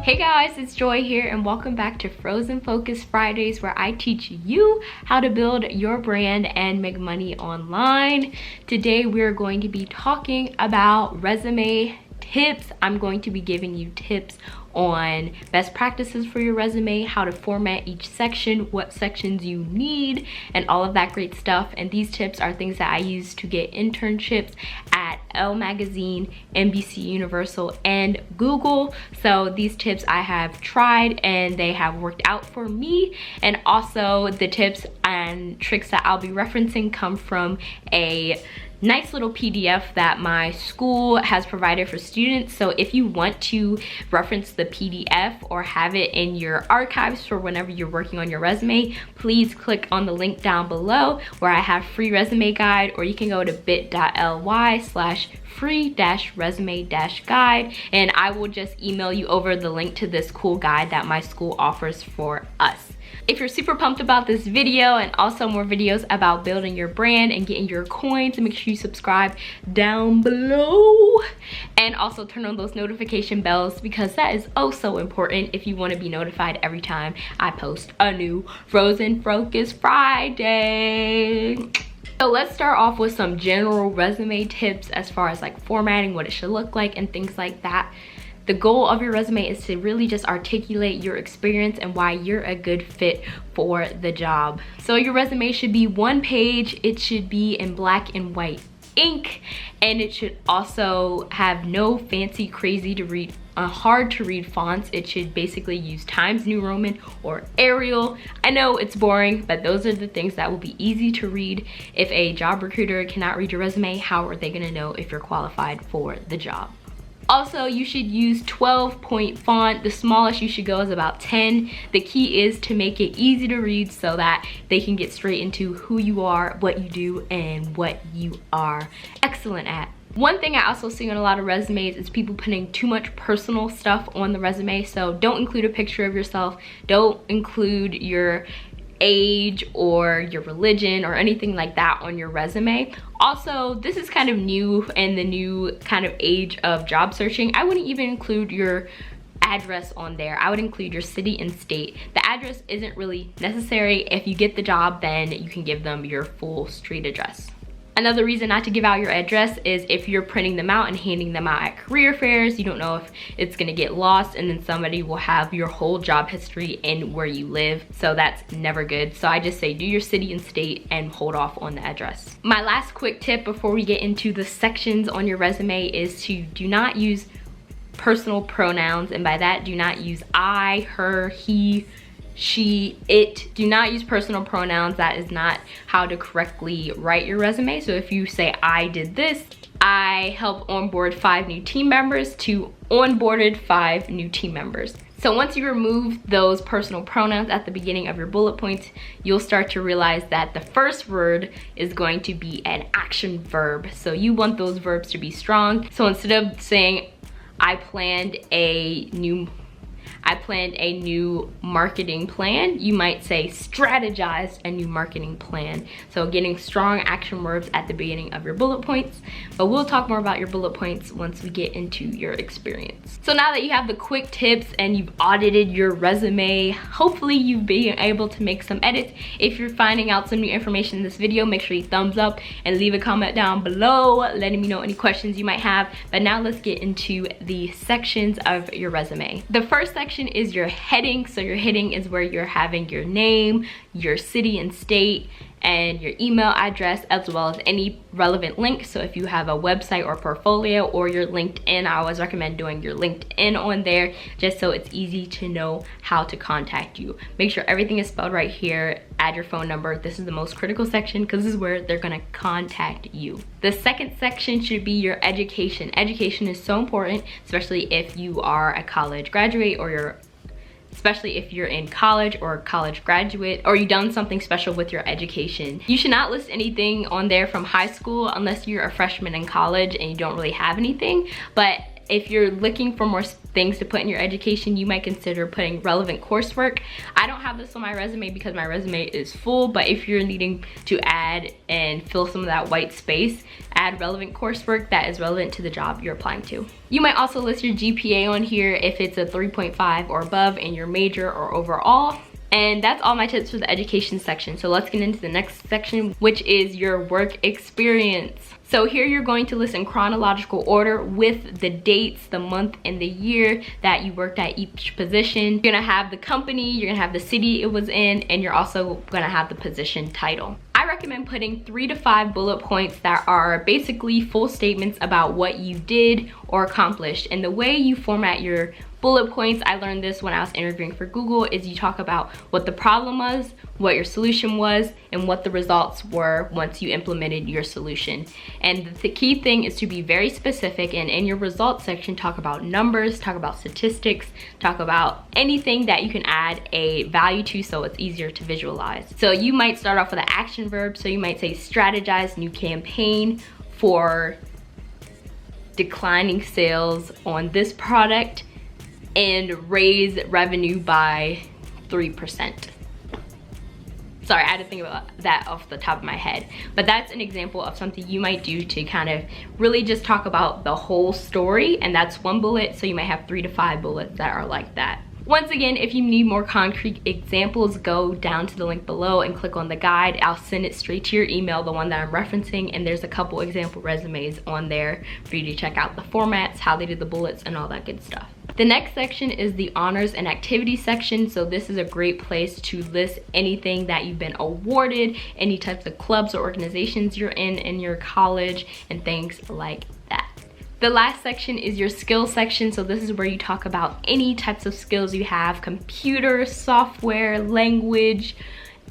Hey guys, it's Joy here and welcome back to Frozen Focus Fridays, where I teach you how to build your brand and make money online. Today we're going to be talking about resume tips. I'm going to be giving you tips on best practices for your resume, how to format each section, what sections you need, and all of that great stuff. And these tips are things that I use to get internships at ELLE magazine, NBC Universal, and Google. So these tips I have tried and they have worked out for me. And also the tips and tricks that I'll be referencing come from a nice little PDF that my school has provided for students. So if you want to reference the PDF or have it in your archives for whenever you're working on your resume, please click on the link down below where I have free resume guide, or you can go to bit.ly/free-resume-guide, and I will just email you over the link to this cool guide that my school offers for us. If you're super pumped about this video and also more videos about building your brand and getting your coins, make sure you subscribe down below and also turn on those notification bells, because that is oh so important if you want to be notified every time I post a new Frozen Focus Friday. So let's start off with some general resume tips as far as like formatting, what it should look like and things like that. The goal of your resume is to really just articulate your experience and why you're a good fit for the job. So your resume should be one page, it should be in black and white ink, and it should also have no fancy, crazy to read, hard to read fonts. It should basically use Times New Roman or Arial. I know it's boring, but those are the things that will be easy to read. If a job recruiter cannot read your resume, how are they gonna know if you're qualified for the job? Also, you should use 12-point font. The smallest you should go is about 10. The key is to make it easy to read so that they can get straight into who you are, what you do, and what you are excellent at. One thing I also see on a lot of resumes is people putting too much personal stuff on the resume. So don't include a picture of yourself. Don't include your age or your religion or anything like that on your resume. Also, this is kind of new in the new kind of age of job searching. I wouldn't even include your address on there. I would include your city and state. The address isn't really necessary. If you get the job, then you can give them your full street address. Another reason not to give out your address is if you're printing them out and handing them out at career fairs, you don't know if it's gonna get lost and then somebody will have your whole job history and where you live. So that's never good. So I just say do your city and state and hold off on the address. My last quick tip before we get into the sections on your resume is to do not use personal pronouns. And by that, do not use I, her, he, she, it. Do not use personal pronouns. That is not how to correctly write your resume. So if you say I did this, I helped onboard 5 new team members, to onboarded 5 new team members. So once you remove those personal pronouns at the beginning of your bullet points, you'll start to realize that the first word is going to be an action verb. So you want those verbs to be strong. So instead of saying I planned a new marketing plan, you might say strategized a new marketing plan. So getting strong action verbs at the beginning of your bullet points, but we'll talk more about your bullet points once we get into your experience. So now that you have the quick tips and you've audited your resume, hopefully you've been able to make some edits. If you're finding out some new information in this video, make sure you thumbs up and leave a comment down below letting me know any questions you might have. But now let's get into the sections of your resume. The first section is your heading. So your heading is where you're having your name, your city and state, and your email address, as well as any relevant links. So if you have a website or portfolio or your LinkedIn, I always recommend doing your LinkedIn on there just so it's easy to know how to contact you. Make sure everything is spelled right here. Add your phone number. This is the most critical section because this is where they're gonna contact you. The second section should be your education. Education is so important, especially if you are a college graduate or especially if you're in college or a college graduate, or you've done something special with your education. You should not list anything on there from high school unless you're a freshman in college and you don't really have anything. But if you're looking for more things to put in your education, you might consider putting relevant coursework. I don't have this on my resume because my resume is full, but if you're needing to add and fill some of that white space, add relevant coursework that is relevant to the job you're applying to. You might also list your GPA on here if it's a 3.5 or above in your major or overall. And that's all my tips for the education section. So let's get into the next section, which is your work experience. So here you're going to list in chronological order with the dates, the month, and the year that you worked at each position. You're gonna have the company, you're gonna have the city it was in, and you're also gonna have the position title. I recommend putting 3 to 5 bullet points that are basically full statements about what you did or accomplished. And the way you format your bullet points, I learned this when I was interviewing for Google, is you talk about what the problem was, what your solution was, and what the results were once you implemented your solution. And the key thing is to be very specific, and in your results section, talk about numbers, talk about statistics, talk about anything that you can add a value to so it's easier to visualize. So you might start off with an action verb, so you might say strategize new campaign for declining sales on this product and raise revenue by 3%. Sorry, I had to think about that off the top of my head. But that's an example of something you might do to kind of really just talk about the whole story, and that's one bullet, so you might have 3 to 5 bullets that are like that. Once again, if you need more concrete examples, go down to the link below and click on the guide. I'll send it straight to your email, the one that I'm referencing, and there's a couple example resumes on there for you to check out the formats, how they did the bullets, and all that good stuff. The next section is the honors and activities section. So this is a great place to list anything that you've been awarded, any types of clubs or organizations you're in your college, and things like that. The last section is your skills section. So this is where you talk about any types of skills you have, computer, software, language,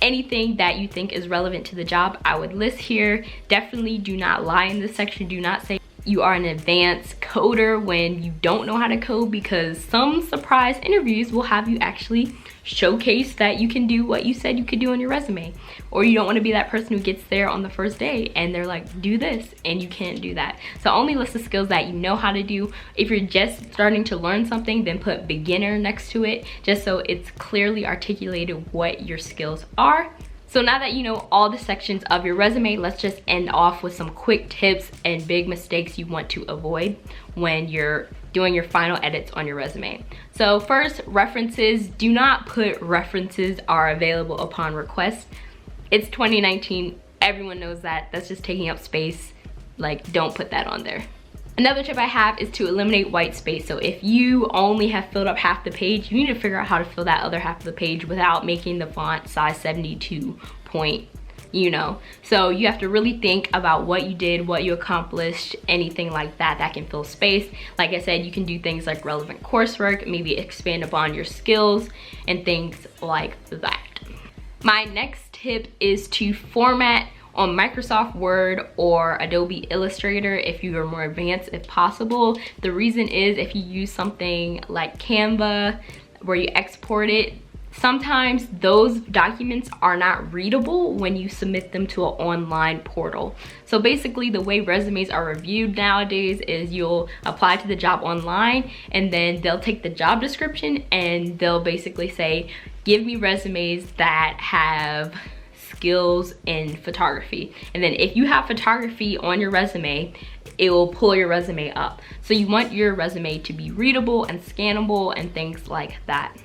anything that you think is relevant to the job, I would list here. Definitely do not lie in this section. Do not say you are an advanced coder when you don't know how to code, because some surprise interviews will have you actually showcase that you can do what you said you could do on your resume. Or you don't want to be that person who gets there on the first day and they're like, do this, and you can't do that. So only list the skills that you know how to do. If you're just starting to learn something, then put beginner next to it, just so it's clearly articulated what your skills are. So now that you know all the sections of your resume, let's just end off with some quick tips and big mistakes you want to avoid when you're doing your final edits on your resume. So first, references. Do not put references are available upon request. It's 2019, everyone knows that. That's just taking up space. Like, don't put that on there. Another tip I have is to eliminate white space. So if you only have filled up half the page, you need to figure out how to fill that other half of the page without making the font size 72 point, you know. So you have to really think about what you did, what you accomplished, anything like that that can fill space. Like I said, you can do things like relevant coursework, maybe expand upon your skills and things like that. My next tip is to format on Microsoft Word or Adobe Illustrator if you are more advanced if possible. The reason is if you use something like Canva where you export it, sometimes those documents are not readable when you submit them to an online portal. So basically the way resumes are reviewed nowadays is you'll apply to the job online, and then they'll take the job description and they'll basically say, give me resumes that have skills in photography. And then if you have photography on your resume, it will pull your resume up. So you want your resume to be readable and scannable and things like that.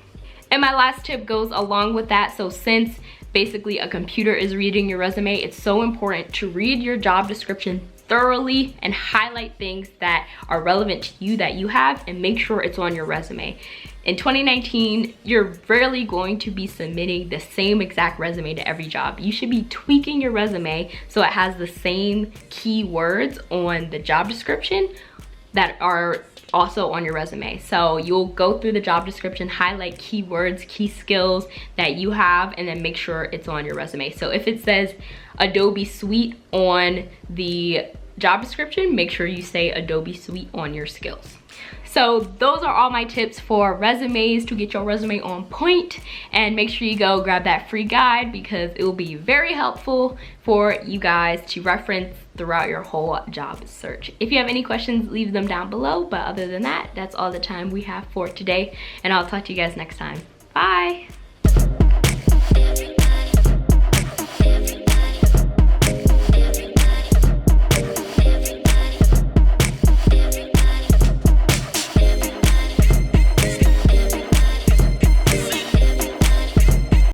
And my last tip goes along with that. So since basically a computer is reading your resume, it's so important to read your job description thoroughly and highlight things that are relevant to you that you have, and make sure it's on your resume. In 2019, you're rarely going to be submitting the same exact resume to every job. You should be tweaking your resume so it has the same keywords on the job description that are also on your resume. So you'll go through the job description, highlight keywords, key skills that you have, and then make sure it's on your resume. So if it says Adobe Suite on the job description, make sure you say Adobe Suite on your skills. So those are all my tips for resumes to get your resume on point, and make sure you go grab that free guide because it will be very helpful for you guys to reference throughout your whole job search. If you have any questions, leave them down below. But other than that, that's all the time we have for today. And I'll talk to you guys next time. Bye.